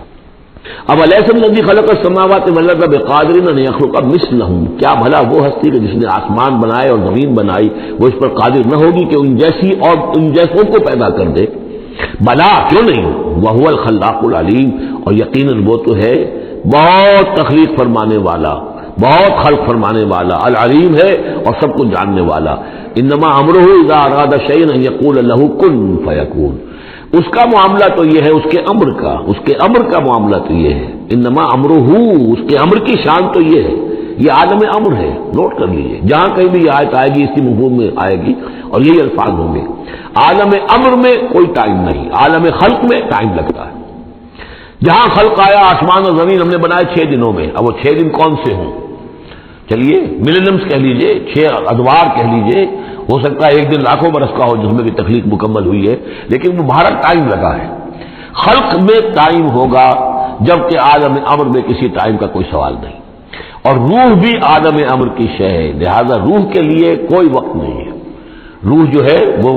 اب الیس الذی خلق السماوات والارض بقادر ان یخلق مثلہم، کیا بھلا وہ ہستی کہ جس نے آسمان بنائے اور زمین بنائی وہ اس پر قادر نہ ہوگی کہ ان جیسی اور ان جیسوں کو پیدا کر دے؟ بلا، کیوں نہیں، وہو الخلاق العلیم، اور یقیناً وہ تو ہے بہت تخلیق فرمانے والا، بہت خلق فرمانے والا، العلیم ہے اور سب کچھ جاننے والا۔ انما امرہ اذا اراد شیئا ان یقول له کن فیکون، اس کا معاملہ تو یہ ہے، اس کے امر کا معاملہ تو یہ ہے، انما امرہ، اس کے امر کی شان تو یہ ہے، یہ عالم امر ہے، نوٹ کر لیجیے، جہاں کہیں بھی یہ آیت آئے گی اسی مفہوم میں آئے گی اور یہی الفاظ ہوں گے۔ عالم امر میں کوئی ٹائم نہیں، عالم خلق میں ٹائم لگتا ہے۔ جہاں خلق آیا آسمان اور زمین ہم نے بنائے 6 دنوں میں، اب وہ 6 دن کون سے ہوں؟ چلیے ملینمز کہہ لیجئے، 6 ادوار کہہ لیجئے، ہو سکتا ہے ایک دن لاکھوں برس کا ہو جس میں بھی تخلیق مکمل ہوئی ہے، لیکن وہ بھارت ٹائم لگا ہے۔ خلق میں ٹائم ہوگا جبکہ عالم امر میں کسی ٹائم کا کوئی سوال نہیں، اور روح بھی عالم امر کی شے ہے، لہذا روح کے لیے کوئی وقت نہیں ہے۔ روح جو ہے وہ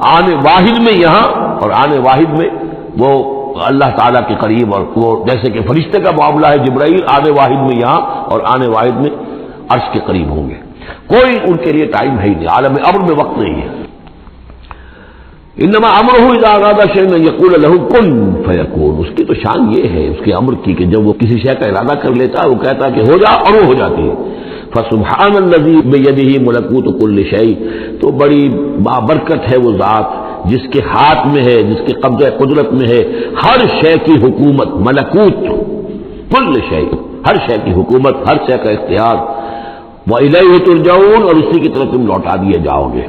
آنے واحد میں یہاں اور آنے واحد میں وہ اللہ تعالیٰ کے قریب، اور وہ جیسے کہ فرشتے کا معاملہ ہے جبرائیل آنے واحد میں یہاں اور آنے واحد میں عرش کے قریب ہوں گے، کوئی ان کے لیے ٹائم ہے ہی نہیں، عالم امر میں وقت نہیں ہے۔ انما امرہ اذا اراد شیئا ان یقول له کن فیکون، اس کی تو شان یہ ہے اس کے امر کی کہ جب وہ کسی شے کا ارادہ کر لیتا ہے وہ کہتا ہے کہ ہو جا اور وہ ہو جاتی ہے۔ فسبحان الذی بیدہ ملکوت کل شیء، تو بڑی بابرکت ہے وہ ذات جس کے ہاتھ میں ہے، جس کے قبضہ قدرت میں ہے ہر شے کی حکومت، ملکوت کل شیء، ہر شے کی حکومت، ہر شے کا اختیار، وَإِلَيْهِ تُرْجَعُونَ، اور اسی کی طرف تم لوٹا دیے جاؤ گے۔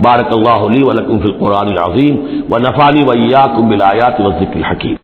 بارک اللہ لی ولکم فی القرآن العظیم ونفعنی وإیاکم بالآیات والذکر الحکیم۔